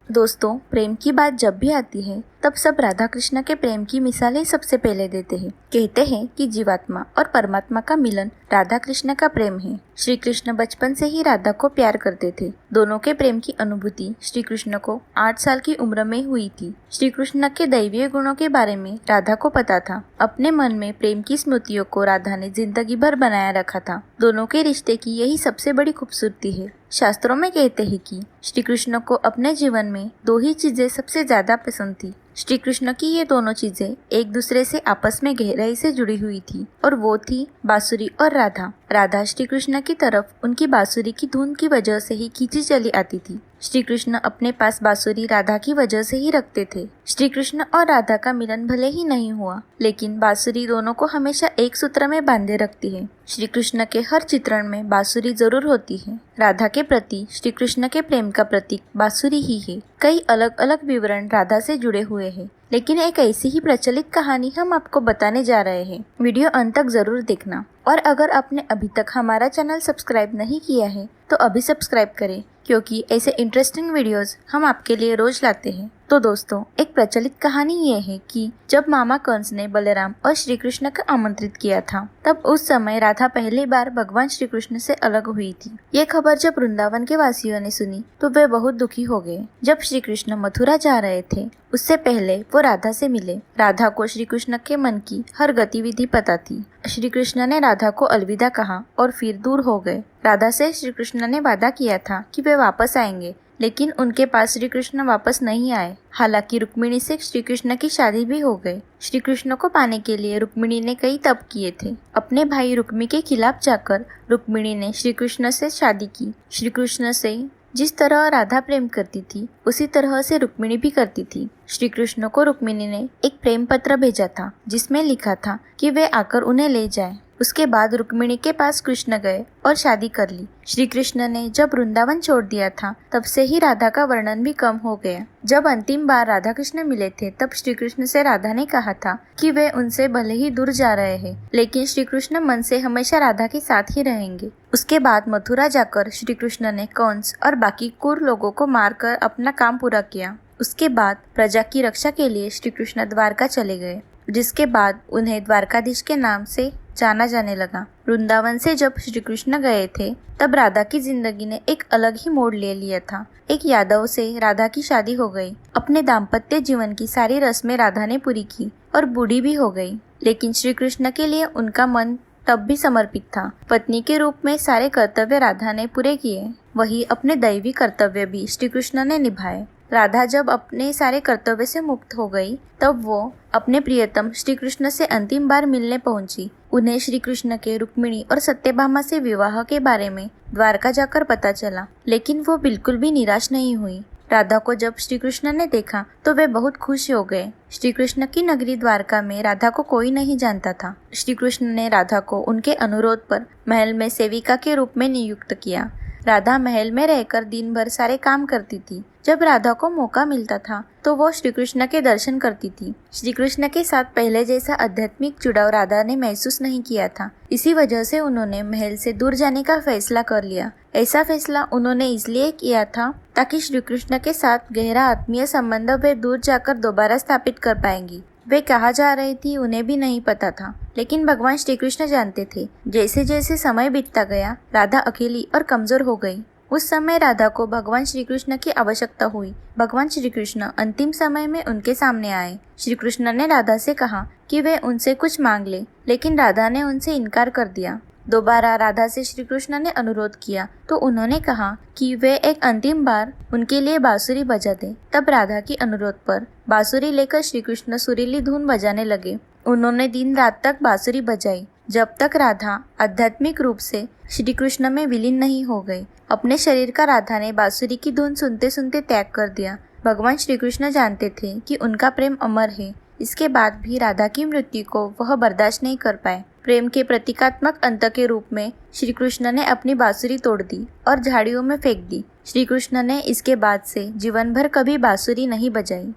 दोस्तों, प्रेम की बात जब भी आती है तब सब राधा कृष्ण के प्रेम की मिसालें सबसे पहले देते हैं। कहते हैं कि जीवात्मा और परमात्मा का मिलन राधा कृष्ण का प्रेम है। श्री कृष्ण बचपन से ही राधा को प्यार करते थे। दोनों के प्रेम की अनुभूति श्री कृष्ण को 8 साल की उम्र में हुई थी। श्री कृष्ण के दैवीय गुणों के बारे में राधा को पता था। अपने मन में प्रेम की स्मृतियों को राधा ने जिंदगी भर बनाया रखा था। दोनों के रिश्ते की यही सबसे बड़ी खूबसूरती है। शास्त्रों में कहते हैं कि श्री कृष्ण को अपने जीवन में 2 ही चीजें सबसे ज्यादा पसंद थी। श्री कृष्ण की ये दोनों चीजें एक दूसरे से आपस में गहराई से जुड़ी हुई थी और वो थी बांसुरी और राधा। राधा श्री कृष्ण की तरफ उनकी बांसुरी की धुन की वजह से ही खींची चली आती थी। श्री कृष्ण अपने पास बांसुरी राधा की वजह से ही रखते थे। श्री कृष्ण और राधा का मिलन भले ही नहीं हुआ, लेकिन बांसुरी दोनों को हमेशा एक सूत्र में बांधे रखती है। श्री कृष्ण के हर चित्रण में बांसुरी जरूर होती है। राधा के प्रति श्री कृष्ण के प्रेम का प्रतीक बांसुरी ही है। कई अलग अलग विवरण राधा से जुड़े हुए हैं, लेकिन एक ऐसी ही प्रचलित कहानी हम आपको बताने जा रहे हैं। वीडियो अंत तक जरूर देखना। और अगर आपने अभी तक हमारा चैनल सब्सक्राइब नहीं किया है तो अभी सब्सक्राइब करें, क्योंकि ऐसे इंटरेस्टिंग वीडियोस हम आपके लिए रोज लाते हैं। तो दोस्तों, एक प्रचलित कहानी ये है कि जब मामा कंस ने बलराम और श्री कृष्ण को आमंत्रित किया था, तब उस समय राधा पहली बार भगवान श्री कृष्ण से अलग हुई थी। ये खबर जब वृंदावन के वासियों ने सुनी तो वे बहुत दुखी हो गए। जब श्री कृष्ण मथुरा जा रहे थे, उससे पहले वो राधा से मिले। राधा को श्री कृष्ण के मन की हर गतिविधि पता थी। श्री कृष्ण ने राधा को अलविदा कहा और फिर दूर हो गए। राधा से श्री कृष्ण ने वादा किया था कि वे वापस आएंगे, लेकिन उनके पास श्री कृष्ण वापस नहीं आए। हालांकि रुक्मिणी से श्री कृष्ण की शादी भी हो गई। श्री कृष्ण को पाने के लिए रुक्मिणी ने कई तप किए थे। अपने भाई रुक्मी के खिलाफ जाकर रुक्मिणी ने श्री कृष्ण से शादी की। श्री कृष्ण से जिस तरह राधा प्रेम करती थी, उसी तरह से रुक्मिणी भी करती थी। श्री कृष्ण को रुक्मिणी ने एक प्रेम पत्र भेजा था, जिसमें लिखा था कि वे आकर उन्हें ले जाएं। उसके बाद रुक्मिणी के पास कृष्ण गए और शादी कर ली। श्री कृष्ण ने जब वृंदावन छोड़ दिया था, तब से ही राधा का वर्णन भी कम हो गया। जब अंतिम बार राधा कृष्ण मिले थे, तब श्री कृष्ण से राधा ने कहा था कि वे उनसे भले ही दूर जा रहे हैं, लेकिन श्री कृष्ण मन से हमेशा राधा के साथ ही रहेंगे। उसके बाद मथुरा जाकर श्री कृष्ण ने कंस और बाकी क्रूर लोगों को मारकर अपना काम पूरा किया। उसके बाद प्रजा की रक्षा के लिए श्री कृष्ण द्वारका चले गए, जिसके बाद उन्हें द्वारकाधीश के नाम से जाना जाने लगा। वृंदावन से जब श्री कृष्ण गए थे, तब राधा की जिंदगी ने एक अलग ही मोड़ ले लिया था। एक यादव से राधा की शादी हो गई। अपने दाम्पत्य जीवन की सारी रस्में राधा ने पूरी की और बूढ़ी भी हो गई, लेकिन श्री कृष्ण के लिए उनका मन तब भी समर्पित था। पत्नी के रूप में सारे कर्तव्य राधा ने पूरे किए, वही अपने दैवी कर्तव्य भी श्री कृष्ण ने निभाए। राधा जब अपने सारे कर्तव्य से मुक्त हो गई, तब वो अपने प्रियतम श्री कृष्ण से अंतिम बार मिलने पहुंची। उन्हें श्री कृष्ण के रुक्मिणी और सत्यभामा से विवाह के बारे में द्वारका जाकर पता चला, लेकिन वो बिल्कुल भी निराश नहीं हुई। राधा को जब श्री कृष्ण ने देखा तो वे बहुत खुश हो गए। श्री कृष्ण की नगरी द्वारका में राधा को कोई नहीं जानता था। श्री कृष्ण ने राधा को उनके अनुरोध पर महल में सेविका के रूप में नियुक्त किया। राधा महल में रहकर दिन भर सारे काम करती थी। जब राधा को मौका मिलता था तो वो श्री कृष्ण के दर्शन करती थी। श्री कृष्ण के साथ पहले जैसा आध्यात्मिक जुड़ाव राधा ने महसूस नहीं किया था। इसी वजह से उन्होंने महल से दूर जाने का फैसला कर लिया। ऐसा फैसला उन्होंने इसलिए किया था ताकि श्री कृष्ण के साथ गहरा आत्मीय संबंध वे दूर जाकर दोबारा स्थापित कर पाएंगी। वे कहाँ जा रही थी उन्हें भी नहीं पता था, लेकिन भगवान श्री कृष्ण जानते थे। जैसे जैसे समय बीतता गया, राधा अकेली और कमजोर हो गई। उस समय राधा को भगवान श्री कृष्ण की आवश्यकता हुई। भगवान श्री कृष्ण अंतिम समय में उनके सामने आए। श्री कृष्ण ने राधा से कहा कि वे उनसे कुछ मांग ले, लेकिन राधा ने उनसे इनकार कर दिया। दोबारा राधा से श्री कृष्ण ने अनुरोध किया तो उन्होंने कहा कि वे एक अंतिम बार उनके लिए बांसुरी बजा दे। तब राधा की अनुरोध पर बांसुरी लेकर श्री कृष्ण सुरीली धुन बजाने लगे। उन्होंने दिन रात तक बांसुरी बजाई, जब तक राधा आध्यात्मिक रूप से श्री कृष्ण में विलीन नहीं हो गई। अपने शरीर का राधा ने बांसुरी की धुन सुनते सुनते त्याग कर दिया। भगवान श्री कृष्ण जानते थे कि उनका प्रेम अमर है। इसके बाद भी राधा की मृत्यु को वह बर्दाश्त नहीं कर पाए। प्रेम के प्रतीकात्मक अंत के रूप में श्री कृष्ण ने अपनी बांसुरी तोड़ दी और झाड़ियों में फेंक दी। श्री कृष्ण ने इसके बाद से जीवन भर कभी बांसुरी नहीं बजाई।